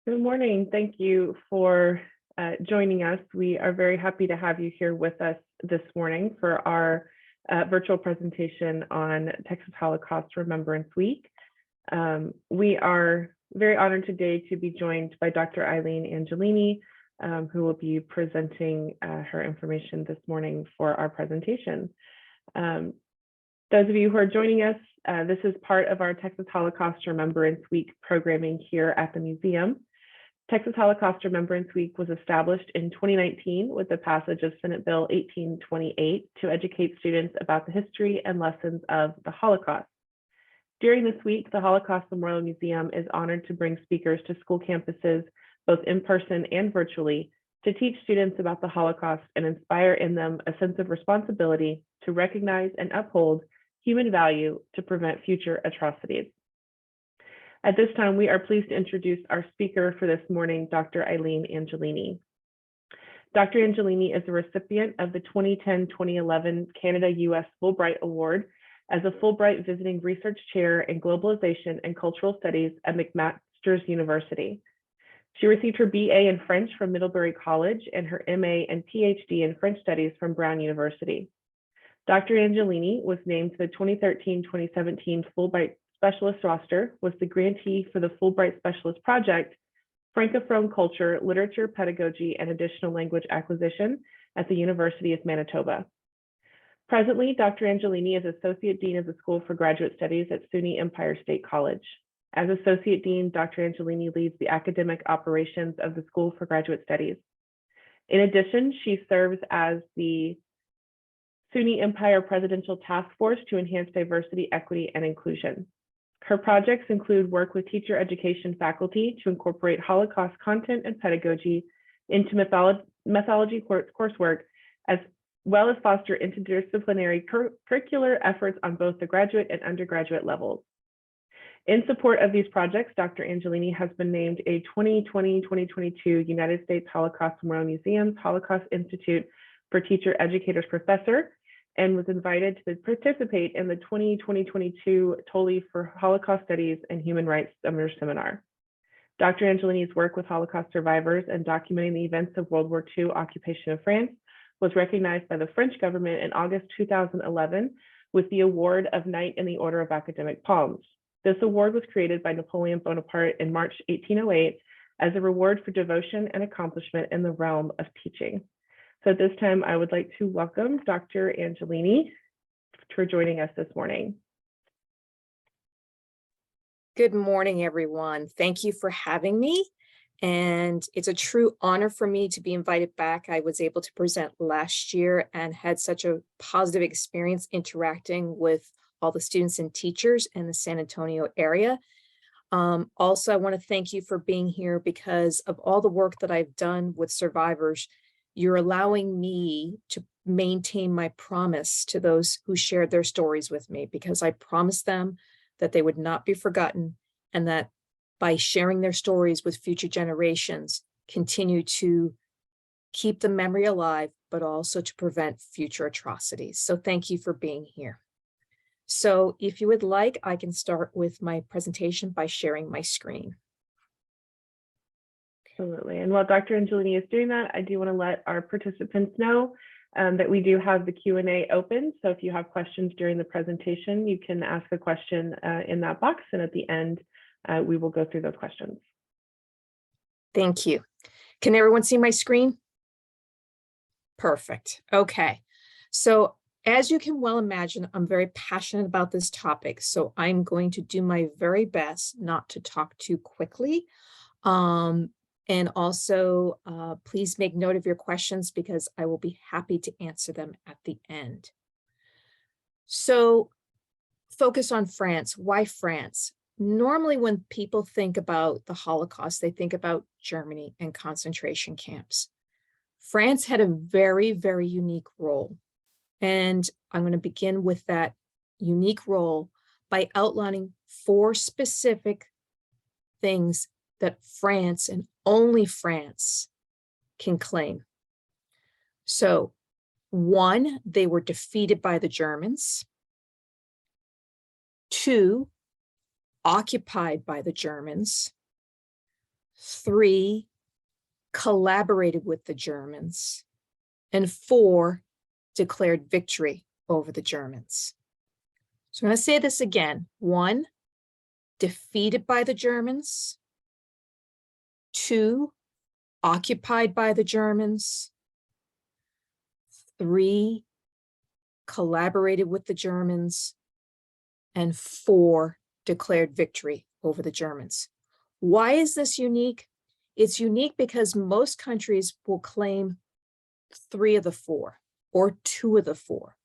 Good morning. Thank you for joining us. We are very happy to have you here with us this morning for our virtual presentation on Texas Holocaust Remembrance Week. We are very honored today to be joined by Dr. Eileen Angelini, who will be presenting her information this morning for our presentation. Those of you who are joining us, this is part of our Texas Holocaust Remembrance Week programming here at the museum. Texas Holocaust Remembrance Week was established in 2019 with the passage of Senate Bill 1828 to educate students about the history and lessons of the Holocaust. During this week, the Holocaust Memorial Museum is honored to bring speakers to school campuses, both in person and virtually, to teach students about the Holocaust and inspire in them a sense of responsibility to recognize and uphold human value to prevent future atrocities. At this time, we are pleased to introduce our speaker for this morning, Dr. Eileen Angelini. Dr. Angelini is a recipient of the 2010-2011 Canada-US Fulbright Award as a Fulbright Visiting Research Chair in Globalization and Cultural Studies at McMaster's University. She received her BA in French from Middlebury College and her MA and PhD in French Studies from Brown University. Dr. Angelini was named to the 2013-2017 Fulbright Specialist roster, was the grantee for the Fulbright Specialist Project, Francophone Culture, Literature, Pedagogy, and Additional Language Acquisition at the University of Manitoba. Presently, Dr. Angelini is Associate Dean of the School for Graduate Studies at SUNY Empire State College. As Associate Dean, Dr. Angelini leads the academic operations of the School for Graduate Studies. In addition, she serves as the SUNY Empire Presidential Task Force to enhance diversity, equity, and inclusion. Her projects include work with teacher education faculty to incorporate Holocaust content and pedagogy into mythology coursework, as well as foster interdisciplinary curricular efforts on both the graduate and undergraduate levels. In support of these projects, Dr. Angelini has been named a 2020-2022 United States Holocaust Memorial Museum's Holocaust Institute for Teacher Educators Professor, and was invited to participate in the 2020-22 Tolley for Holocaust Studies and Human Rights Summer Seminar. Dr. Angelini's work with Holocaust survivors and documenting the events of World War II occupation of France was recognized by the French government in August 2011 with the award of Knight in the Order of Academic Palms. This award was created by Napoleon Bonaparte in March 1808 as a reward for devotion and accomplishment in the realm of teaching. So at this time, I would like to welcome Dr. Angelini for joining us this morning. Good morning, everyone. Thank you for having me. And it's a true honor for me to be invited back. I was able to present last year and had such a positive experience interacting with all the students and teachers in the San Antonio area. Also, I want to thank you for being here because of all the work that I've done with survivors. You're allowing me to maintain my promise to those who shared their stories with me, because I promised them that they would not be forgotten, and that by sharing their stories with future generations, continue to keep the memory alive, but also to prevent future atrocities. So thank you for being here. So if you would like, I can start with my presentation by sharing my screen. Absolutely. And while Dr. Angelini is doing that, I do want to let our participants know that we do have the Q&A open. So if you have questions during the presentation, you can ask a question in that box. And at the end, we will go through those questions. Thank you. Can everyone see my screen? Perfect. Okay. So as you can well imagine, I'm very passionate about this topic. So I'm going to do my very best not to talk too quickly. And also, please make note of your questions because I will be happy to answer them at the end. So focus on France. Why France? Normally, when people think about the Holocaust, they think about Germany and concentration camps. France had a very, very unique role. And I'm going to begin with that unique role by outlining 4 specific things that France and only France can claim. So 1, they were defeated by the Germans. 2, occupied by the Germans. 3, collaborated with the Germans, and 4, declared victory over the Germans. So I'm going to say this again. 1, defeated by the Germans. 2, occupied by the Germans. 3, collaborated with the Germans. And 4, declared victory over the Germans. Why is this unique? It's unique because most countries will claim 3 of the 4 or 2 of the 4.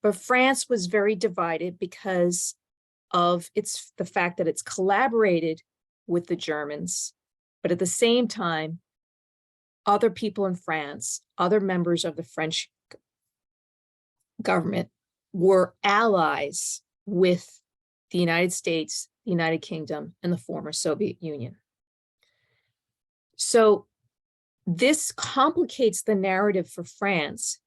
But France was very divided because of the fact that it's collaborated with the Germans, but at the same time, other people in France, other members of the French government were allies with the United States, the United Kingdom, and the former Soviet Union. So this complicates the narrative for France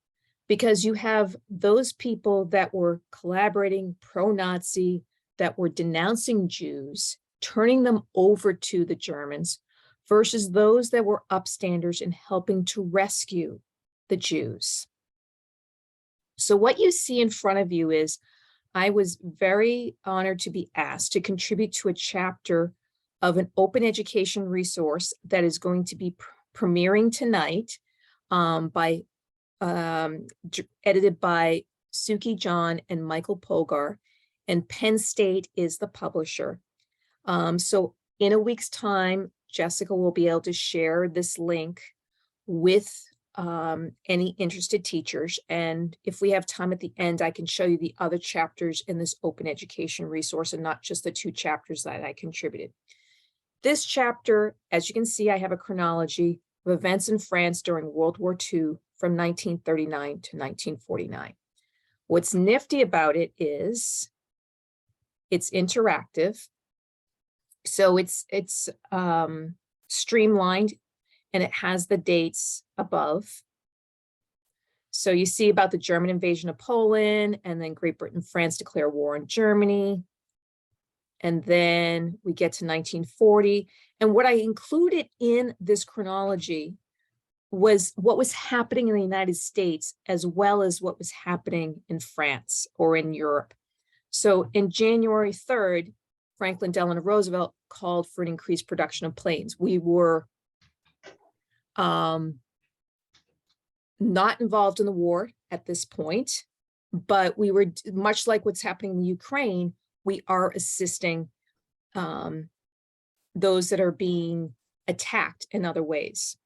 because you have those people that were collaborating pro-Nazi, that were denouncing Jews, turning them over to the Germans, versus those that were upstanders in helping to rescue the Jews. So what you see in front of you is, I was very honored to be asked to contribute to a chapter of an open education resource that is going to be premiering tonight, edited by Suki John and Michael Pogar, and Penn State is the publisher. So in a week's time, Jessica will be able to share this link with any interested teachers. And if we have time at the end, I can show you the other chapters in this open education resource and not just the 2 chapters that I contributed. This chapter, as you can see, I have a chronology of events in France during World War II from 1939 to 1949. What's nifty about it is it's interactive. So it's streamlined, and it has the dates above. So you see about the German invasion of Poland, and then Great Britain and France declare war on Germany. And then we get to 1940. And what I included in this chronology was what was happening in the United States, as well as what was happening in France or in Europe. So in January 3rd, Franklin Delano Roosevelt called for an increased production of planes. We were not involved in the war at this point, but we were, much like what's happening in Ukraine, we are assisting those that are being attacked in other ways.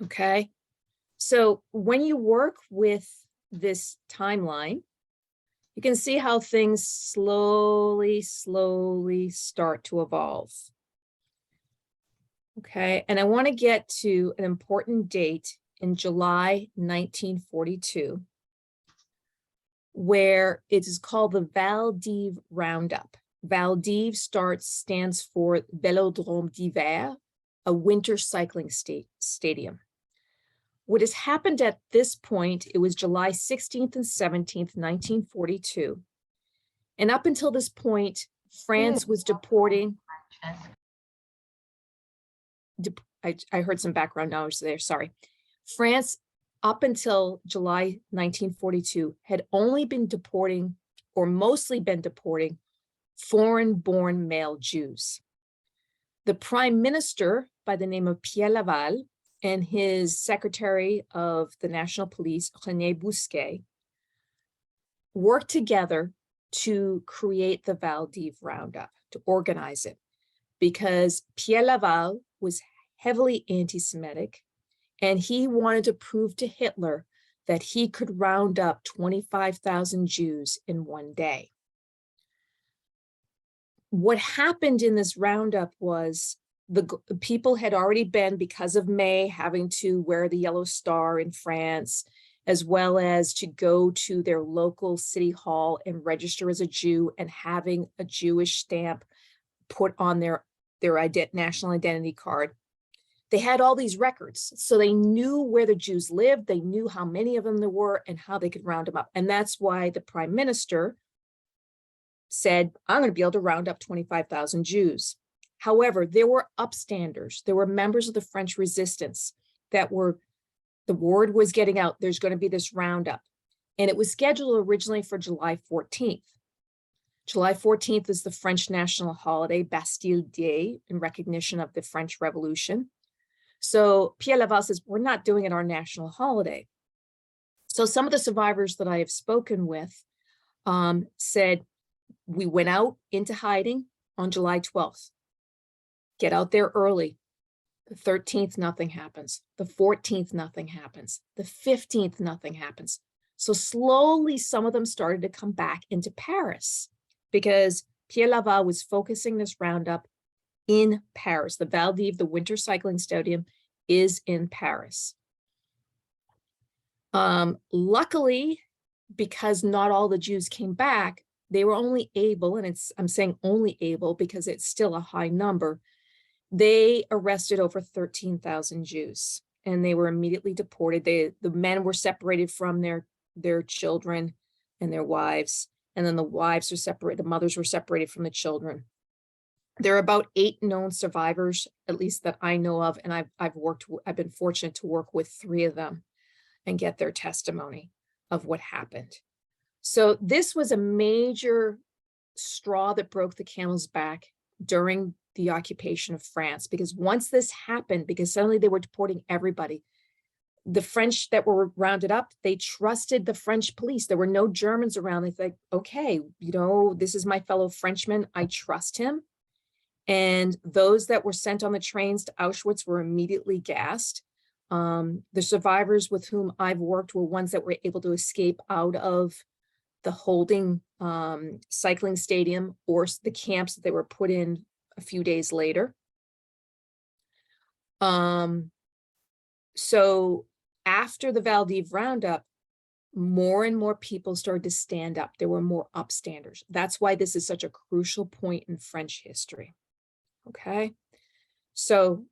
Okay, so when you work with this timeline, you can see how things slowly start to evolve. Okay, and I want to get to an important date in July 1942, where it is called the Val d'Hiver Roundup. Val d'Hiver stands for Velodrome d'Hiver, a winter cycling stadium. What has happened at this point, it was July 16th and 17th, 1942. And up until this point, France was deporting. I heard some background noise there, sorry. France, up until July 1942, had only been deporting, or mostly been deporting, foreign-born male Jews. The prime minister, by the name of Pierre Laval, and his secretary of the National Police, René Bousquet, worked together to create the Val d'Hiver Roundup, to organize it, because Pierre Laval was heavily anti-Semitic, and he wanted to prove to Hitler that he could round up 25,000 Jews in one day. What happened in this roundup was the people had already been, because of May, having to wear the yellow star in France, as well as to go to their local city hall and register as a Jew and having a Jewish stamp put on their national identity card. They had all these records, so they knew where the Jews lived, they knew how many of them there were and how they could round them up. And that's why the prime minister said, I'm going to be able to round up 25,000 Jews. However, there were upstanders. There were members of the French resistance that were, the word was getting out, there's going to be this roundup. And it was scheduled originally for July 14th. July 14th is the French national holiday, Bastille Day, in recognition of the French Revolution. So Pierre Laval says, we're not doing it our national holiday. So some of the survivors that I have spoken with said, we went out into hiding on July 12th. Get out there early. The 13th, nothing happens. The 14th, nothing happens. The 15th, nothing happens. So slowly, some of them started to come back into Paris because Pierre Laval was focusing this roundup in Paris. The Val d'Ivre, the Winter Cycling Stadium, is in Paris. Luckily, because not all the Jews came back, they were only able, and I'm saying only able because it's still a high number, they arrested over 13,000 Jews, and they were immediately deported. The men were separated from their children and their wives, and then the wives were separated, the mothers were separated from the children. There are about 8 known survivors, at least that I know of, and I've been fortunate to work with 3 of them and get their testimony of what happened. So this was a major straw that broke the camel's back during the occupation of France, because once this happened, because suddenly they were deporting everybody, the French that were rounded up, they trusted the French police. There were no Germans around. They think, okay, you know, this is my fellow Frenchman, I trust him. And those that were sent on the trains to Auschwitz were immediately gassed. The survivors with whom I've worked were ones that were able to escape out of the holding cycling stadium or the camps that they were put in a few days later. So after the Val d'Ivre roundup, more and more people started to stand up. There were more upstanders. That's why this is such a crucial point in French history. Okay, so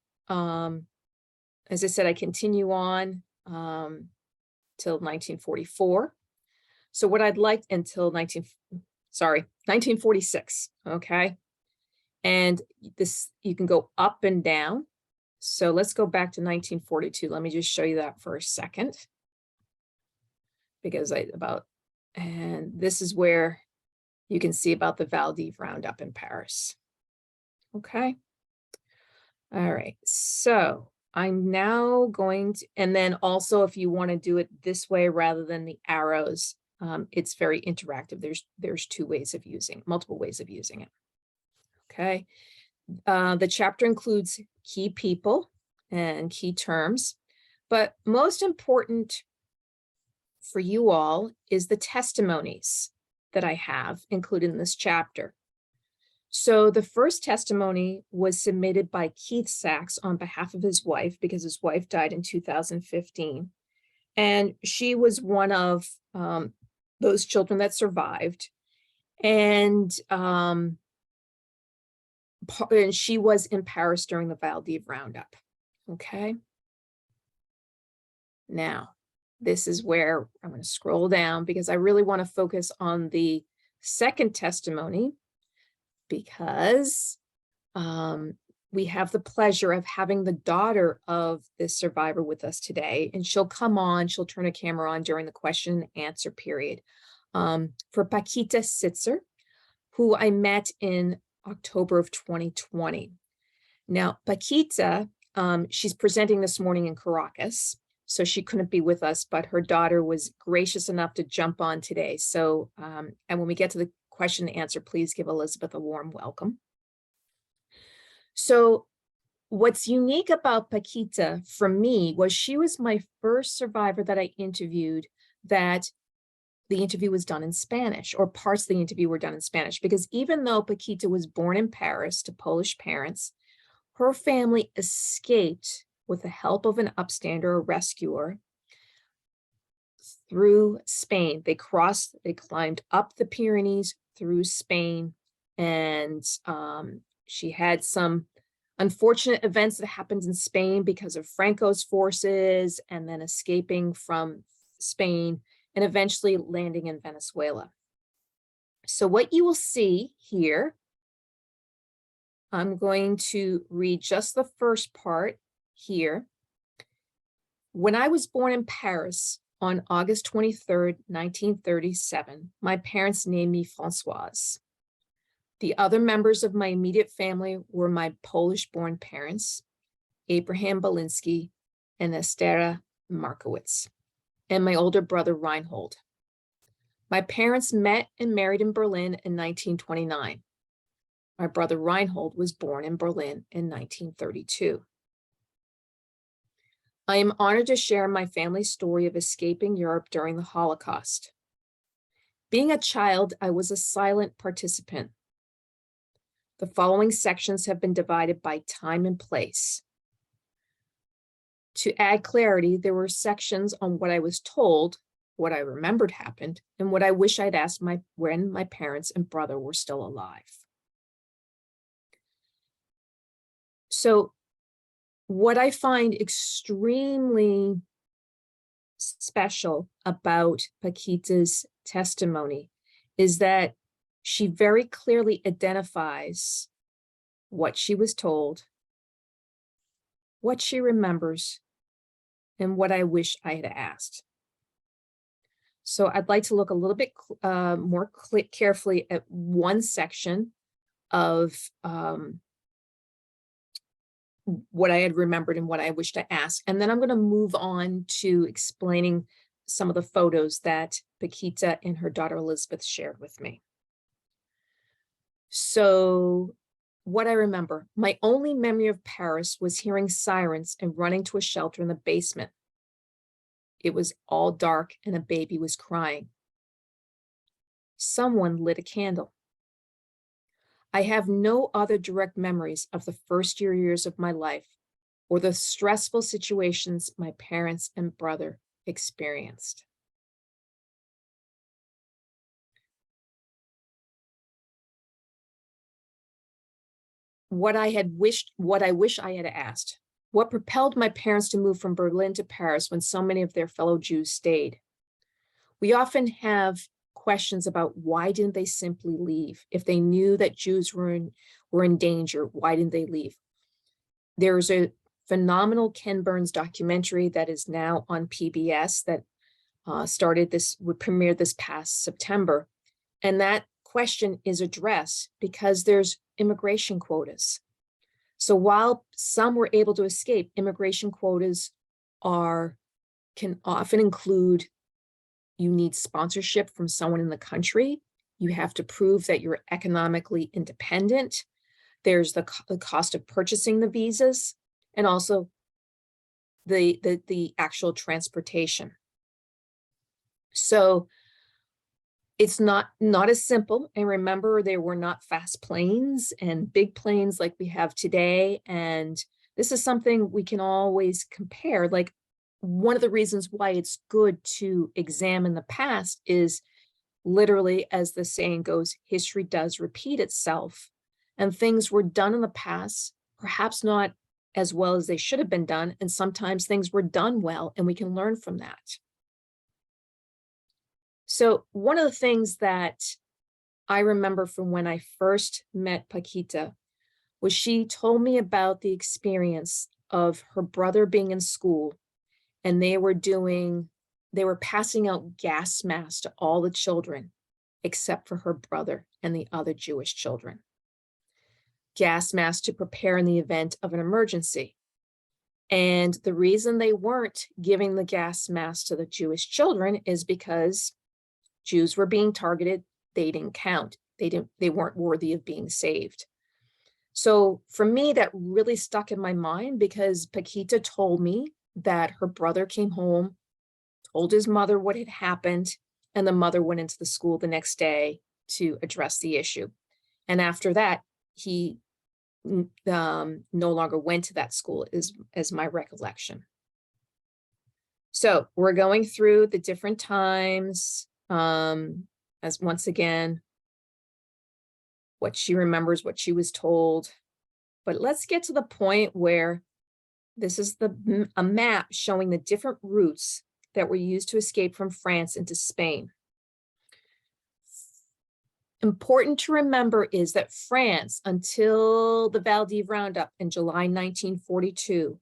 as I said, I continue on till 1944. So what I'd like until 1946, okay? And this, you can go up and down. So let's go back to 1942. Let me just show you that for a second. Because and this is where you can see about the Val d'Ivre roundup in Paris. Okay. All right. So I'm now going to, and then also if you want to do it this way rather than the arrows, it's very interactive. There's 2 ways of using, multiple ways of using it. Okay. The chapter includes key people and key terms, but most important for you all is the testimonies that I have included in this chapter. So the first testimony was submitted by Keith Sachs on behalf of his wife, because his wife died in 2015. And she was one of those children that survived. And she was in Paris during the Val d'Ivre roundup. Okay. Now, this is where I'm going to scroll down because I really want to focus on the second testimony, because we have the pleasure of having the daughter of this survivor with us today, and she'll come on, she'll turn a camera on during the question and answer period. For Paquita Sitzer, who I met in October of 2020. Now, Paquita, she's presenting this morning in Caracas, so she couldn't be with us, but her daughter was gracious enough to jump on today. So, and when we get to the question and answer, please give Elizabeth a warm welcome. So what's unique about Paquita for me was she was my first survivor that I interviewed that the interview was done in Spanish, or parts of the interview were done in Spanish, because even though Paquita was born in Paris to Polish parents, her family escaped with the help of an upstander, a rescuer, through Spain. They climbed up the Pyrenees through Spain, and she had some unfortunate events that happened in Spain because of Franco's forces, and then escaping from Spain and eventually landing in Venezuela. So what you will see here I'm going to read just the first part here. When I was born in Paris on August 23rd, 1937, my parents named me Françoise. The other members of my immediate family were my Polish-born parents, Abraham Belinsky and Estera Markowitz, and my older brother Reinhold. My parents met and married in Berlin in 1929. My brother Reinhold was born in Berlin in 1932. I am honored to share my family's story of escaping Europe during the Holocaust. Being a child, I was a silent participant. The following sections have been divided by time and place. To add clarity, there were sections on what I was told, what I remembered happened, and what I wish I'd asked when my parents and brother were still alive. So what I find extremely special about Paquita's testimony is that she very clearly identifies what she was told, what she remembers, and what I wish I had asked. So I'd like to look a little bit more carefully at one section of what I had remembered and what I wished to ask. And then I'm going to move on to explaining some of the photos that Paquita and her daughter Elizabeth shared with me. So what I remember, my only memory of Paris was hearing sirens and running to a shelter in the basement. It was all dark and a baby was crying. Someone lit a candle. I have no other direct memories of the first years of my life or the stressful situations my parents and brother experienced. What I wish I had asked. What propelled my parents to move from Berlin to Paris when so many of their fellow Jews stayed? We often have questions about why didn't they simply leave? If they knew that Jews were in danger, why didn't they leave? There's a phenomenal Ken Burns documentary that is now on PBS that would premiere this past September. And that question is addressed because there's immigration quotas. So while some were able to escape, immigration quotas can often include you need sponsorship from someone in the country. You have to prove that you're economically independent. There's the cost of purchasing the visas and also the actual transportation. So it's not as simple. And remember, there were not fast planes and big planes like we have today. And this is something we can always compare. Like, one of the reasons why it's good to examine the past is literally, as the saying goes, history does repeat itself. And things were done in the past, perhaps not as well as they should have been done. And sometimes things were done well, and we can learn from that. So one of the things that I remember from when I first met Paquita was she told me about the experience of her brother being in school, and they were passing out gas masks to all the children except for her brother and the other Jewish children. Gas masks to prepare in the event of an emergency. And the reason they weren't giving the gas masks to the Jewish children is because Jews were being targeted. They didn't count. They weren't worthy of being saved. So for me, that really stuck in my mind because Paquita told me that her brother came home, told his mother what had happened, and the mother went into the school the next day to address the issue. And after that, he no longer went to that school, as my recollection. So we're going through the different times, as once again, what she remembers, what she was told. But let's get to the point where this is a map showing the different routes that were used to escape from France into Spain. Important to remember is that France, until the Valdiv Roundup in July 1942,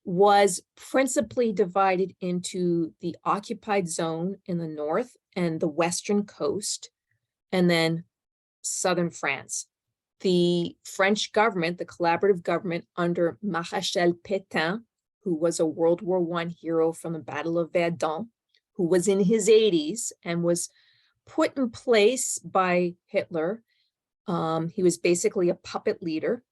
was principally divided into the occupied zone in the north and the western coast, and then southern France. The French government, the collaborative government under Maréchal Pétain, who was a World War I hero from the Battle of Verdun, who was in his 80s and was put in place by Hitler. He was basically a puppet leader,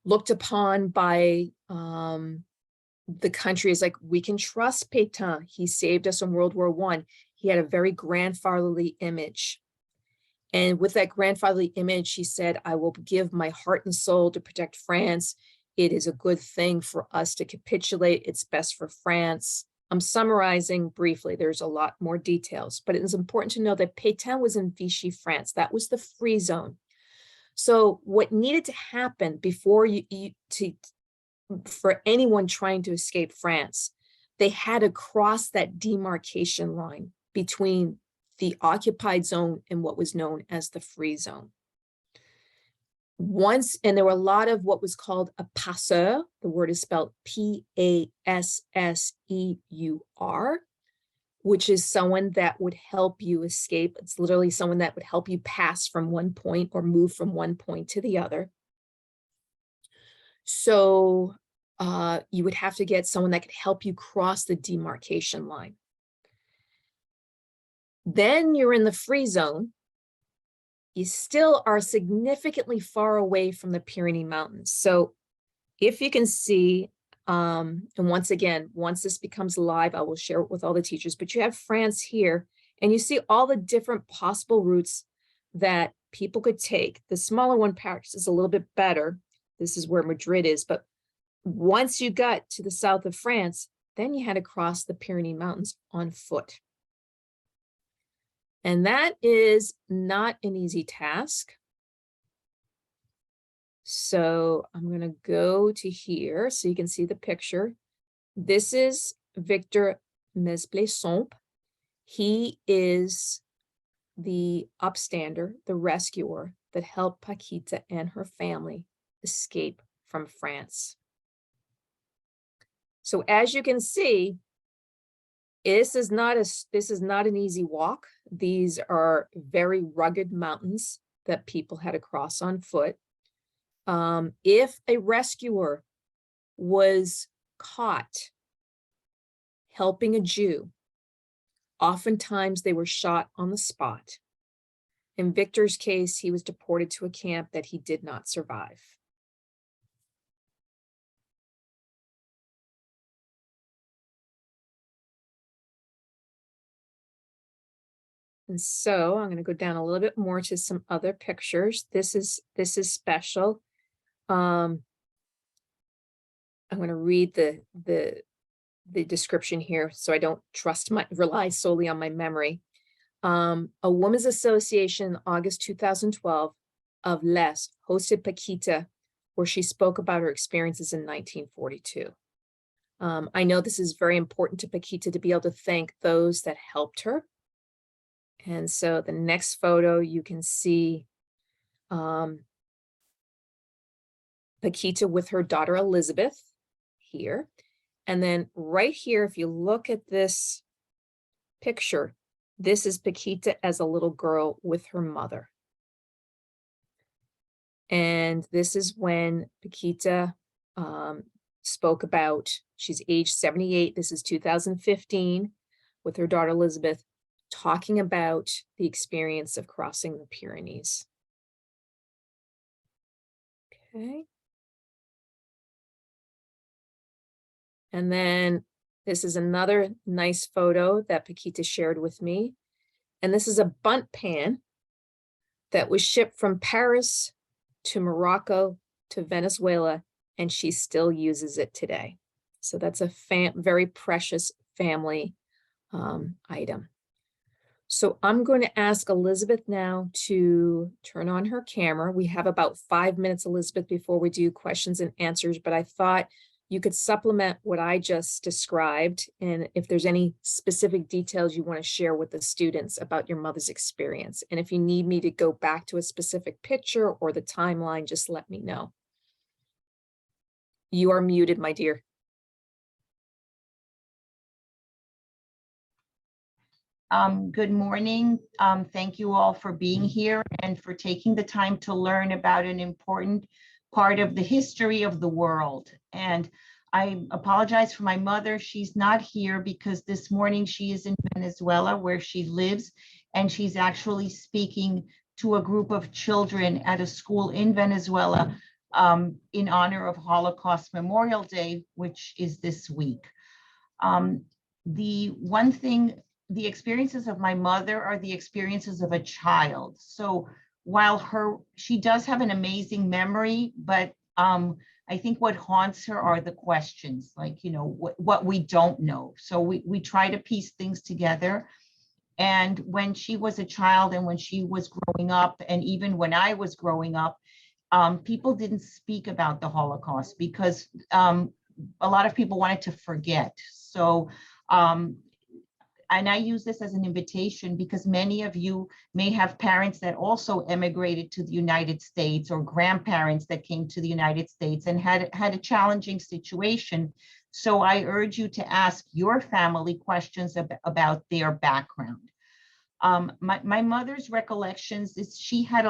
looked upon by the country as like, we can trust Pétain. He saved us in World War I. He had a very grandfatherly image. And with that grandfatherly image, he said, I will give my heart and soul to protect France. It is a good thing for us to capitulate. It's best for France. I'm summarizing briefly. There's a lot more details, but it is important to know that Pétain was in Vichy, France. That was the free zone. So what needed to happen before for anyone trying to escape France, they had to cross that demarcation line between the occupied zone and what was known as the free zone. And there were a lot of what was called a passeur. The word is spelled P-A-S-S-E-U-R, which is someone that would help you escape. It's literally someone that would help you pass from one point or move from one point to the other. So you would have to get someone that could help you cross the demarcation line. Then you're in the free zone. You still are significantly far away from the Pyrenees Mountains. So if you can see, and once again, once this becomes live, I will share it with all the teachers, but you have France here, and you see all the different possible routes that people could take. The smaller one perhaps is a little bit better. This is where Madrid is, but once you got to the south of France, then you had to cross the Pyrenees Mountains on foot. And that is not an easy task. So I'm going to go to here so you can see the picture. This is Victor Mesblesomp. He is the upstander, the rescuer that helped Paquita and her family escape from France. So as you can see, this is not an easy walk. These are very rugged mountains that people had to cross on foot. If a rescuer was caught helping a Jew, oftentimes they were shot on the spot. In Victor's case, he was deported to a camp that he did not survive. And so I'm going to go down a little bit more to some other pictures. This is special. I'm going to read the description here so I don't rely solely on my memory. A Women's Association in August 2012 of Les hosted Paquita, where she spoke about her experiences in 1942. I know this is very important to Paquita to be able to thank those that helped her. And so the next photo, you can see Paquita with her daughter Elizabeth here. And then right here, if you look at this picture, this is Paquita as a little girl with her mother. And this is when Paquita spoke about, she's age 78, this is 2015, with her daughter Elizabeth, talking about the experience of crossing the Pyrenees. Okay. And then this is another nice photo that Paquita shared with me. And this is a bunt pan that was shipped from Paris to Morocco to Venezuela, and she still uses it today. So that's a very precious family item. So I'm going to ask Elizabeth now to turn on her camera. We have about 5 minutes, Elizabeth, before we do questions and answers, but I thought you could supplement what I just described. And if there's any specific details you want to share with the students about your mother's experience. And if you need me to go back to a specific picture or the timeline, just let me know. You are muted, my dear. Good morning. Thank you all for being here and for taking the time to learn about an important part of the history of the world. And I apologize for my mother. She's not here because this morning she is in Venezuela where she lives, and she's actually speaking to a group of children at a school in Venezuela in honor of Holocaust Memorial Day, which is this week. The one thing, the experiences of my mother are the experiences of a child. So while she does have an amazing memory, but I think what haunts her are the questions, like, you know, what we don't know. So we try to piece things together. And when she was a child and when she was growing up, and even when I was growing up, people didn't speak about the Holocaust because a lot of people wanted to forget. So, and I use this as an invitation because many of you may have parents that also emigrated to the United States, or grandparents that came to the United States and had a challenging situation. So I urge you to ask your family questions about their background. My mother's recollections is she had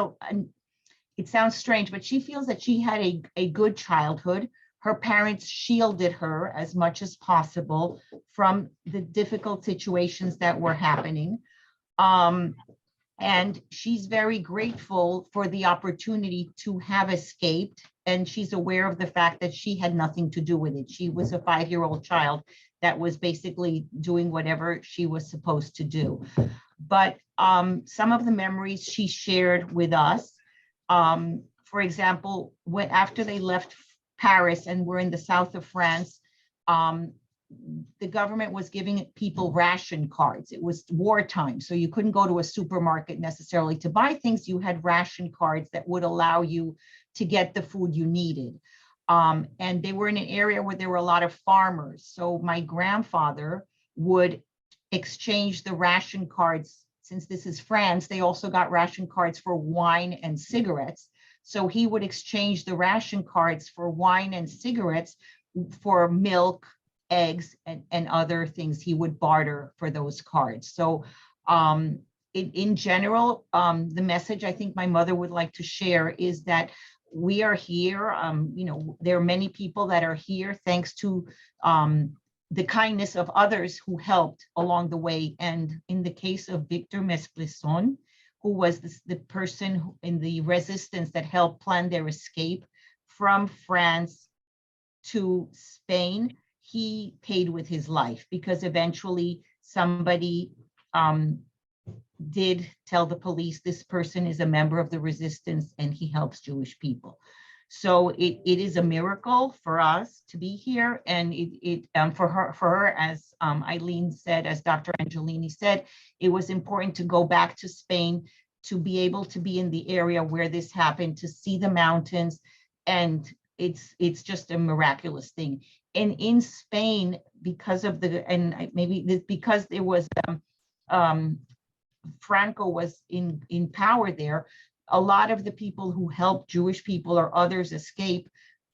it sounds strange, but she feels that she had a good childhood. Her parents shielded her as much as possible from the difficult situations that were happening. And she's very grateful for the opportunity to have escaped. And she's aware of the fact that she had nothing to do with it. She was a 5-year-old child that was basically doing whatever she was supposed to do. But some of the memories she shared with us, for example, after they left Paris and were in the south of France, the government was giving people ration cards. It was wartime, so you couldn't go to a supermarket necessarily to buy things. You had ration cards that would allow you to get the food you needed. And they were in an area where there were a lot of farmers. So my grandfather would exchange the ration cards. Since this is France, they also got ration cards for wine and cigarettes. So he would exchange the ration cards for wine and cigarettes for milk, eggs, and other things. He would barter for those cards. So in general, the message I think my mother would like to share is that we are here. You know, there are many people that are here thanks to the kindness of others who helped along the way. And in the case of Victor Mesplisson, who was the person in the resistance that helped plan their escape from France to Spain, he paid with his life because eventually somebody did tell the police this person is a member of the resistance and he helps Jewish people. So it is a miracle for us to be here, and for her, as Eileen said, as Dr. Angelini said, it was important to go back to Spain to be able to be in the area where this happened, to see the mountains, and it's just a miraculous thing. And in Spain, because of because there was Franco was in power there, a lot of the people who helped Jewish people or others escape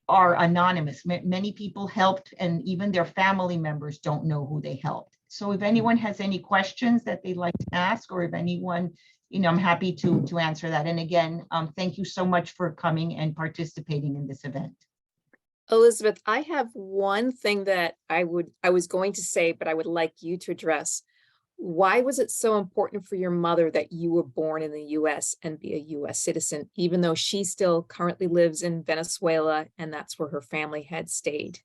are anonymous. Many people helped, and even their family members don't know who they helped. So if anyone has any questions that they'd like to ask, or if anyone, you know, I'm happy to answer that. And again, thank you so much for coming and participating in this event. Elizabeth, I have one thing that I was going to say, but I would like you to address. Why was it so important for your mother that you were born in the US and be a US citizen, even though she still currently lives in Venezuela and that's where her family had stayed?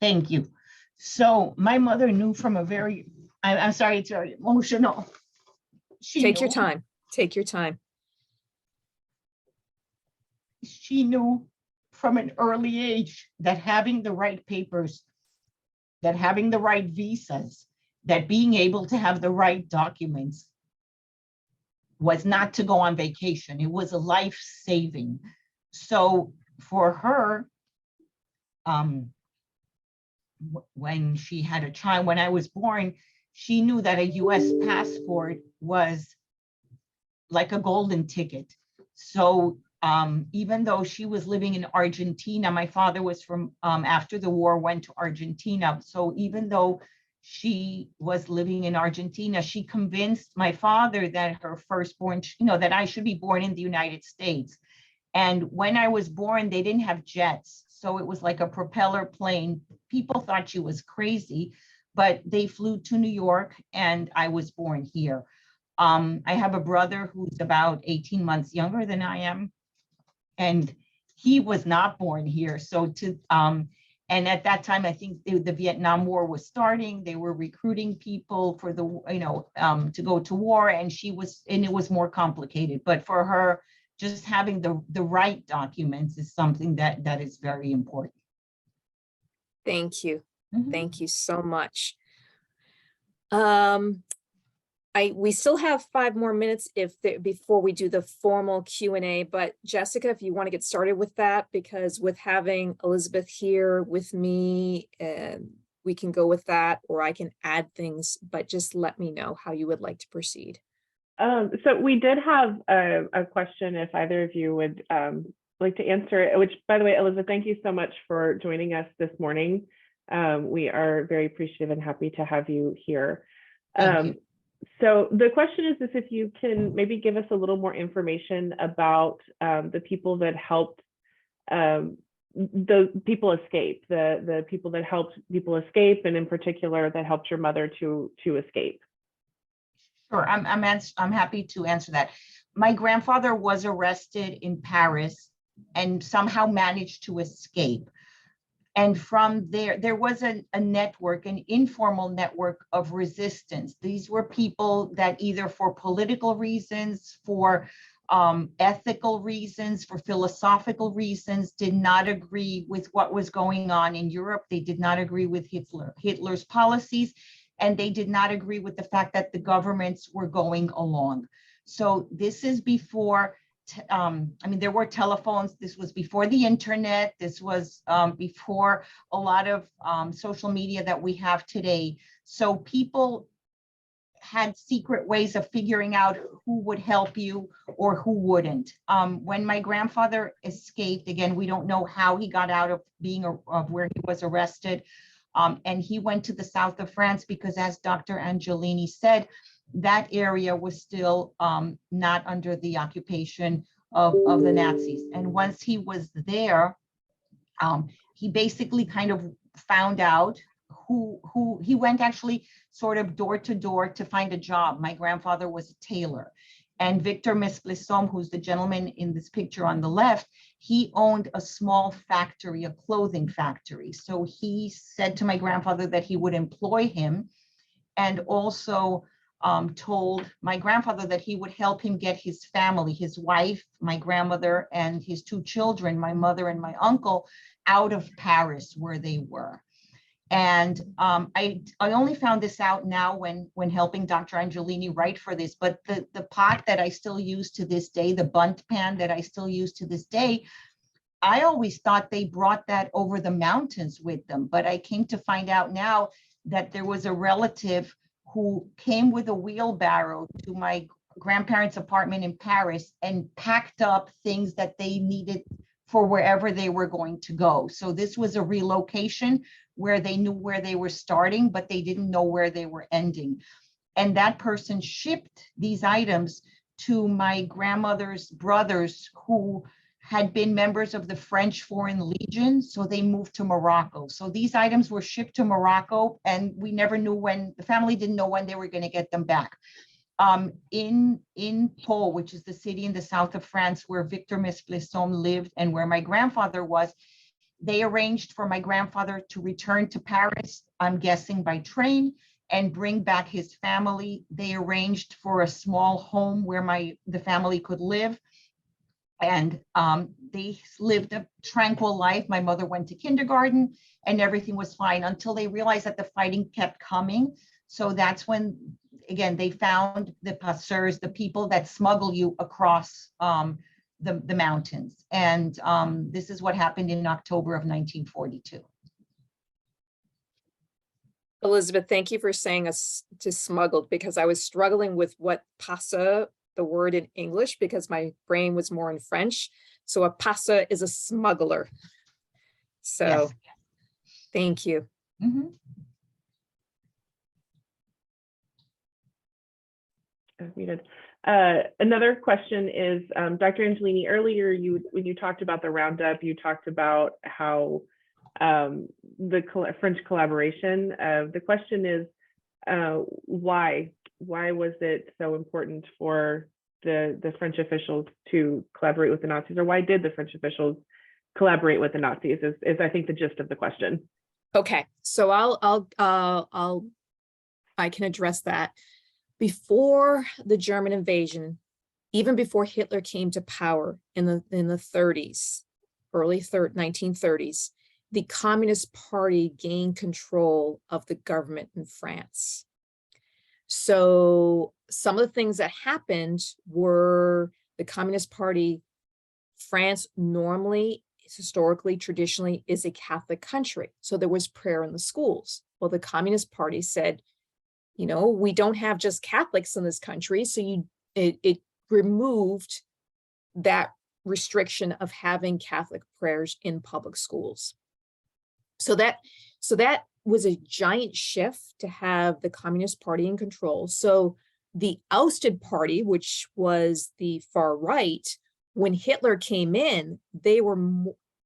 Thank you. So my mother knew from a very, I'm sorry, it's very emotional. Take your time. Take your time. She knew from an early age that having the right papers, that having the right visas, that being able to have the right documents was not to go on vacation. It was a life-saving. So for her, when she had a child, when I was born, she knew that a US passport was like a golden ticket. So even though she was living in Argentina, my father was from, after the war, went to Argentina. So even though she was living in Argentina, she convinced my father that her firstborn, that I should be born in the United States. And when I was born, they didn't have jets. So it was like a propeller plane. People thought she was crazy, but they flew to New York and I was born here. I have a brother who's about 18 months younger than I am, and he was not born here. So and at that time, I think the Vietnam War was starting. They were recruiting people for the, to go to war, and it was more complicated. But for her, just having the right documents is something that is very important. Thank you. Mhm. Thank you so much. We still have 5 more minutes before we do the formal Q&A, but Jessica, if you want to get started with that, because with having Elizabeth here with me, we can go with that, or I can add things, but just let me know how you would like to proceed. So we did have a question, if either of you would like to answer it, which, by the way, Elizabeth, thank you so much for joining us this morning. We are very appreciative and happy to have you here. Thank you. So the question is this: if you can maybe give us a little more information about the people that helped the people escape, the people that helped people escape, and in particular that helped your mother to escape. Sure, I'm happy to answer that. My grandfather was arrested in Paris and somehow managed to escape. And from there was a network, an informal network of resistance. These were people that either for political reasons, for ethical reasons, for philosophical reasons, did not agree with what was going on in Europe. They did not agree with Hitler's policies, and they did not agree with the fact that the governments were going along. So this is before, there were telephones. This was before the internet. This was before a lot of social media that we have today. So people had secret ways of figuring out who would help you or who wouldn't. When my grandfather escaped, again, we don't know how he got out of where he was arrested. And he went to the south of France because, as Dr. Angelini said, that area was still not under the occupation of the Nazis. And once he was there, he basically kind of found out who he went actually sort of door to door to find a job. My grandfather was a tailor. And Victor Mesplessom, who's the gentleman in this picture on the left, he owned a small factory, a clothing factory. So he said to my grandfather that he would employ him, and also told my grandfather that he would help him get his family, his wife, my grandmother, and his 2 children, my mother and my uncle, out of Paris where they were. And I only found this out now when helping Dr. Angelini write for this, but the pot that I still use to this day, the bunt pan that I still use to this day, I always thought they brought that over the mountains with them. But I came to find out now that there was a relative who came with a wheelbarrow to my grandparents' apartment in Paris and packed up things that they needed for wherever they were going to go. So this was a relocation where they knew where they were starting, but they didn't know where they were ending. And that person shipped these items to my grandmother's brothers, who had been members of the French Foreign Legion. So they moved to Morocco. So these items were shipped to Morocco, and we never knew when, the family didn't know when they were going to get them back. In Pau, which is the city in the south of France where Victor Mesplessom lived and where my grandfather was, they arranged for my grandfather to return to Paris, I'm guessing by train, and bring back his family. They arranged for a small home where the family could live. And they lived a tranquil life. My mother went to kindergarten and everything was fine until they realized that the fighting kept coming. So that's when, again, they found the passeurs, the people that smuggle you across the mountains. And this is what happened in October of 1942. Elizabeth, thank you for saying us to smuggled, because I was struggling with what passa, the word in English, because my brain was more in French. So a passa is a smuggler. So Yes. thank you. Mhm. Muted. Another question is, Dr. Angelini, earlier when you talked about the roundup, you talked about how the French collaboration. The question is, why? Why was it so important for the French officials to collaborate with the Nazis, or why did the French officials collaborate with the Nazis? Is I think the gist of the question. Okay, so I can address that. Before the German invasion, even before Hitler came to power in the 30s, early 1930s, the Communist Party gained control of the government in France. So some of the things that happened were the Communist Party, France normally, historically, traditionally is a Catholic country. So there was prayer in the schools. Well, the Communist Party said, you know, we don't have just Catholics in this country. So it removed that restriction of having Catholic prayers in public schools. So that was a giant shift to have the Communist Party in control. So the ousted party, which was the far right, when Hitler came in, they were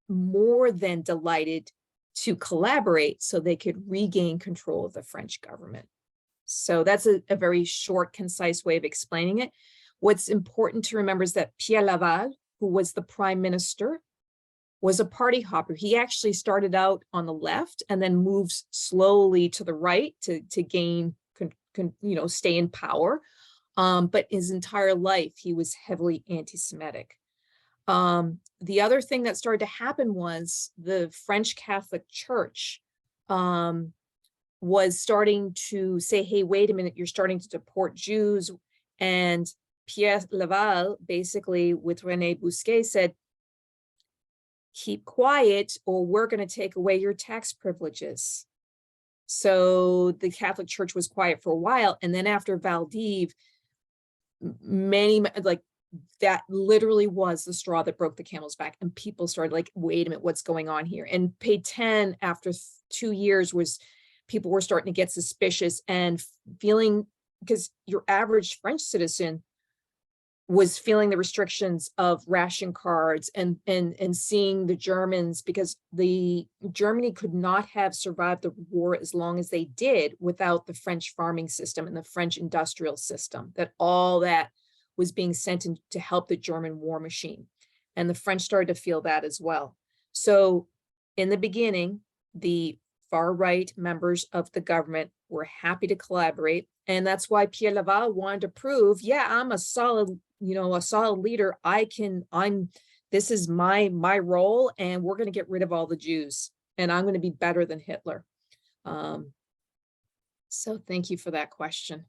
more than delighted to collaborate so they could regain control of the French government. So that's a very short, concise way of explaining it. What's important to remember is that Pierre Laval, who was the prime minister, was a party hopper. He actually started out on the left and then moves slowly to the right to gain, stay in power. But his entire life, he was heavily anti-Semitic. The other thing that started to happen was the French Catholic Church was starting to say, hey, wait a minute, you're starting to deport Jews. And Pierre Laval, basically with René Bousquet, said, keep quiet or we're going to take away your tax privileges. So the Catholic Church was quiet for a while. And then after Valdiv, that literally was the straw that broke the camel's back. And people started like, wait a minute, what's going on here? And Pétain, after 2 years, people were starting to get suspicious and feeling, because your average French citizen was feeling the restrictions of ration cards and seeing the Germans, because Germany could not have survived the war as long as they did without the French farming system and the French industrial system, that all that was being sent in to help the German war machine. And the French started to feel that as well. So in the beginning, the far right members of the government were happy to collaborate. And that's why Pierre Laval wanted to prove, yeah, I'm a solid leader. This is my role, and we're going to get rid of all the Jews, and I'm going to be better than Hitler. So thank you for that question.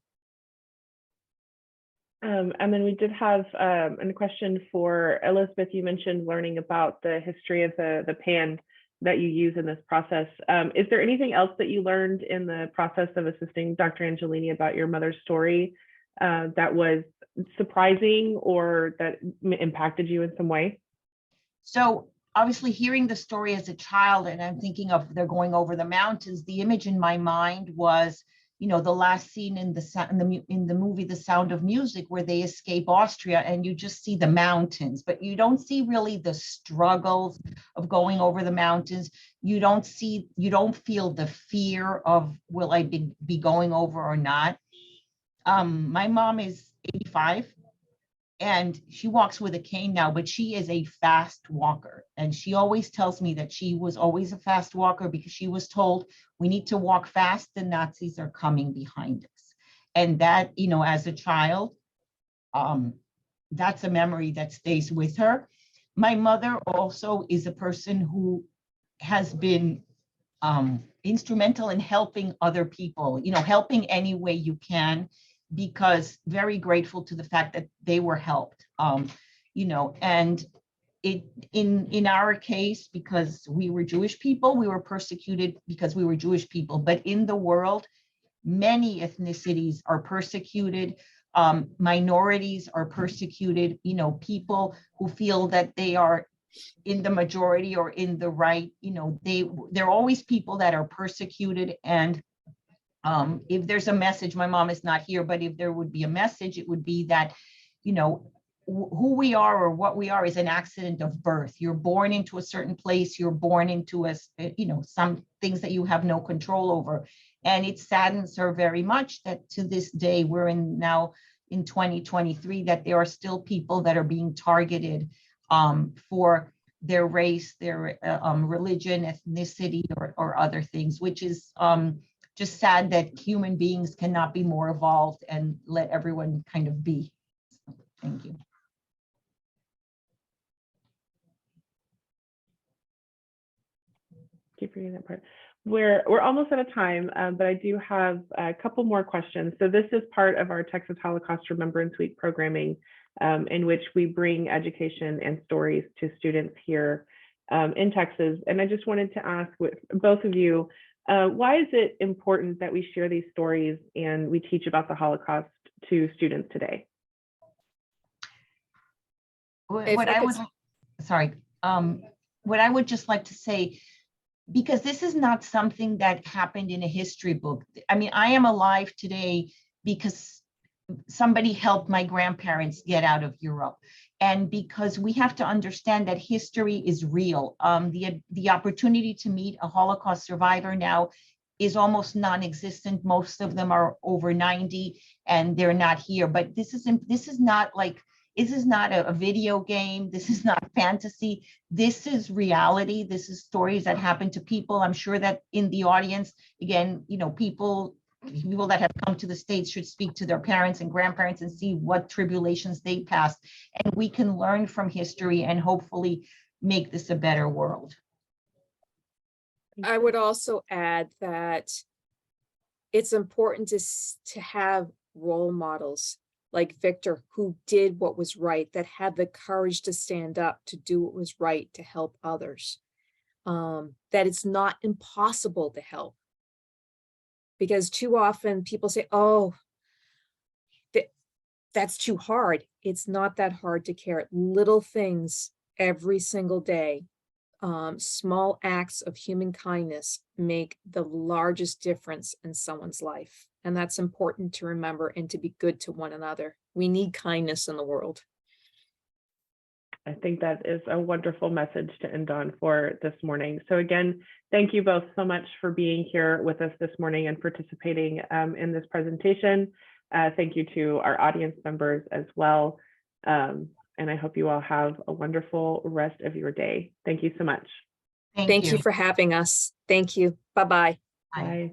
And then we did have a question for Elizabeth. You mentioned learning about the history of the pan that you use in this process. Is there anything else that you learned in the process of assisting Dr. Angelini about your mother's story that was surprising or that impacted you in some way? So obviously hearing the story as a child, and I'm thinking of they're going over the mountains, the image in my mind was, the last scene in the movie The Sound of Music, where they escape Austria and you just see the mountains, but you don't see really the struggles of going over the mountains. You don't feel the fear of, will I be going over or not? My mom is 85 and she walks with a cane now, but she is a fast walker. And she always tells me that she was always a fast walker because she was told, we need to walk fast, the Nazis are coming behind us. And that, as a child, that's a memory that stays with her. My mother also is a person who has been instrumental in helping other people, helping any way you can, because very grateful to the fact that they were helped. and in our case, because we were Jewish people, we were persecuted because we were Jewish people. But in the world, many ethnicities are persecuted. Minorities are persecuted. People who feel that they are in the majority or in the right. There are always people that are persecuted. And if there's a message, my mom is not here, but if there would be a message, it would be that, who we are or what we are is an accident of birth. You're born into a certain place. You're born into some things that you have no control over. And it saddens her very much that to this day, we're now in 2023, that there are still people that are being targeted for their race, their religion, ethnicity, or other things, which is just sad that human beings cannot be more evolved and let everyone kind of be. So, thank you. Keep reading that part. We're almost out of time, but I do have a couple more questions. So this is part of our Texas Holocaust Remembrance Week programming, in which we bring education and stories to students here in Texas. And I just wanted to ask with both of you, why is it important that we share these stories and we teach about the Holocaust to students today? What I would just like to say, because this is not something that happened in a history book. I mean, I am alive today because somebody helped my grandparents get out of Europe. And because we have to understand that history is real. The opportunity to meet a Holocaust survivor now is almost non-existent. Most of them are over 90 and they're not here. But this is not a video game. This is not fantasy. This is reality. This is stories that happen to people. I'm sure that in the audience, again, people that have come to the States should speak to their parents and grandparents and see what tribulations they passed. And we can learn from history and hopefully make this a better world. I would also add that it's important to have role models like Victor, who did what was right, that had the courage to stand up, to do what was right, to help others. That it's not impossible to help. Because too often people say, oh, that's too hard. It's not that hard to care. Little things every single day, small acts of human kindness make the largest difference in someone's life. And that's important to remember and to be good to one another. We need kindness in the world. I think that is a wonderful message to end on for this morning. So again, thank you both so much for being here with us this morning and participating in this presentation. Thank you to our audience members as well. And I hope you all have a wonderful rest of your day. Thank you so much. Thank you for having us. Thank you. Bye-bye. Bye. Bye.